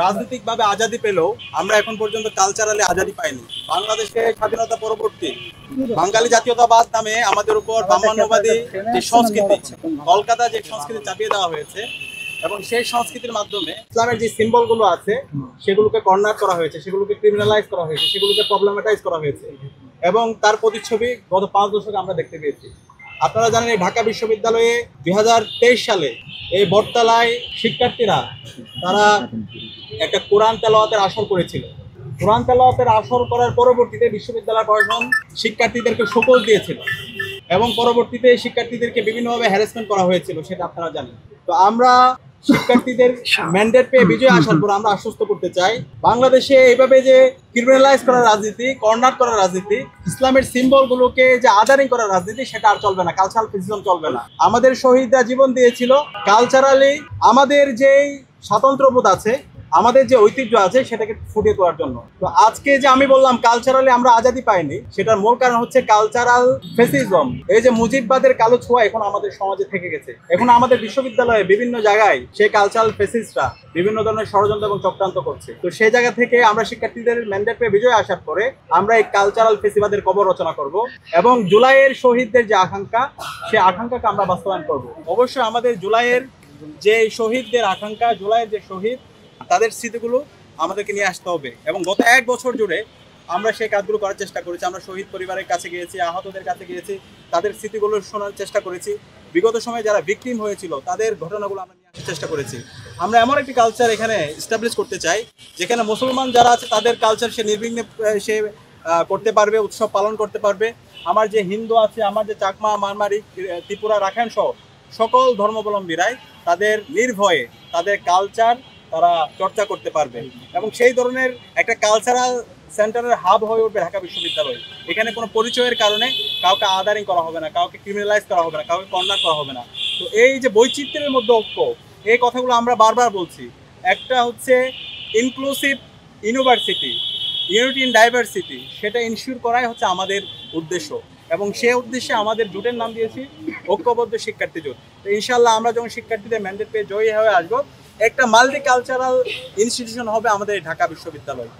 রাজনৈতিকভাবে আজাদি পেলেও আমরা এখন পর্যন্ত কালচারালি আজাদি পাইনি। বাংলাদেশে স্বাধীনতা পরবর্তী বাঙালি জাতীয়তাবাদ নামে আমাদের উপর ব্রাহ্মণ্যবাদী যে সংস্কৃতি, কলকাতা যে সংস্কৃতি চাপিয়ে দেওয়া হয়েছে এবং সেই সংস্কৃতির মাধ্যমে ইসলামের যে সিম্বলগুলো আছে সেগুলোকে কর্নার করা হয়েছে, সেগুলোকে ক্রিমিনালাইজ করা হয়েছে, সেগুলোকে প্রবলেমেটাইজ করা হয়েছে এবং তার প্রতিচ্ছবি গত 5 দশকে আমরা দেখতে পেয়েছি। আপনারা জানেন এই ঢাকা বিশ্ববিদ্যালয়ে 2023 সালে এই বটতলায় শিক্ষার্থীরা তারা একটা কোরআন তেলাওয়াতের আসর করেছিল। কোরআন তেলাওয়াতের আসর করার পরবর্তীতে বিশ্ববিদ্যালয় প্রশাসন শিক্ষার্থীদেরকে শোকজ দিয়েছিল এবং পরবর্তীতে শিক্ষার্থীদেরকে বিভিন্নভাবে হ্যারাসমেন্ট করা হয়েছিল, সেটা আপনারা জানেন। তো আমরা শিক্ষার্থীদের ম্যান্ডেট পেয়ে বিজয় আসার পর আমরা আশ্বস্ত করতে চাই, বাংলাদেশে এইভাবে যে ক্রিমিনালাইজ করার রাজনীতি, কর্নার করার রাজনীতি, ইসলামের সিম্বলগুলোকে যে আদারিং করার রাজনীতি, সেটা আর চলবে না। কালচারাল ফেসিজম চলবে না। আমাদের শহীদরা জীবন দিয়েছিল কালচারালি আমাদের যেই স্বাতন্ত্র্যবোধ আছে, আমাদের যে ঐতিহ্য আছে সেটাকে ফুটিয়ে তোলার জন্য। তো আজকে যে আমি বললাম কালচারালি আমরা আজাদি পাইনি, সেটার মূল কারণ হচ্ছে কালচারাল ফেসিজম। এই যে মুজিববাদের কালো ছোঁয়া এখন আমাদের সমাজে থেকে গেছে। এখন আমাদের বিশ্ববিদ্যালয়ে বিভিন্ন জায়গায় সেই কালচারাল ফেসিস্টরা বিভিন্ন ধরনের ষড়যন্ত্র এবং চক্রান্ত করছে। তো সেই জায়গা থেকে আমরা শিক্ষার্থীদের ম্যান্ডেট পেয়ে বিজয় আসার পরে আমরা এই কালচারাল ফেসিবাদের কবর রচনা করব এবং জুলাইয়ের শহীদদের যে আকাঙ্ক্ষা, সেই আকাঙ্ক্ষাকে আমরা বাস্তবায়ন করব। অবশ্যই আমাদের জুলাইয়ের যে শহীদদের আকাঙ্ক্ষা, জুলাইয়ের যে শহীদ, তাদের স্মৃতিগুলো আমাদেরকে নিয়ে আসতে হবে এবং গত 1 বছর জুড়ে আমরা সেই কাজগুলো করার চেষ্টা করেছি। আমরা শহীদ পরিবারের কাছে গিয়েছি, আহতদের কাছে গিয়েছি, তাদের স্মৃতিগুলো শোনার চেষ্টা করেছি। বিগত সময়ে যারা ভিকটিম হয়েছিল তাদের ঘটনাগুলো আমরা নিয়ে আসার চেষ্টা করেছি। আমরা এমন একটি কালচার এখানে এস্টাবলিশ করতে চাই যেখানে মুসলমান যারা আছে তাদের কালচার সে নির্বিঘ্নে সে করতে পারবে, উৎসব পালন করতে পারবে। আমার যে হিন্দু আছে, আমার যে চাকমা, মারমারি, ত্রিপুরা, রাখাইন সহ সকল ধর্মাবলম্বীরাই তাদের নির্ভয়ে তাদের কালচার তারা চর্চা করতে পারবে এবং সেই ধরনের একটা কালচারাল সেন্টারের হাব হয়ে উঠবে ঢাকা বিশ্ববিদ্যালয়। এখানে কোনো পরিচয়ের কারণে কাউকে আদারিং করা হবে না, কাউকে ক্রিমিনালাইজ করা হবে না, কাউকে কর্নার করা হবে না। তো এই যে বৈচিত্র্যের মধ্যে ঐক্য, এই কথাগুলো আমরা বারবার বলছি। একটা হচ্ছে inclusive university, unity in diversity, সেটা ইনশিওর করাই হচ্ছে আমাদের উদ্দেশ্য এবং সেই উদ্দেশ্যে আমাদের জোটের নাম দিয়েছি ঐক্যবদ্ধ শিক্ষার্থী জোট। তো ইনশাল্লাহ আমরা যখন শিক্ষার্থীদের ম্যান্ডেট পেয়ে জয়ী হয়ে আসবো, একটা মাল্টি কালচারাল ইনস্টিটিউশন হবে আমাদের ঢাকা বিশ্ববিদ্যালয়।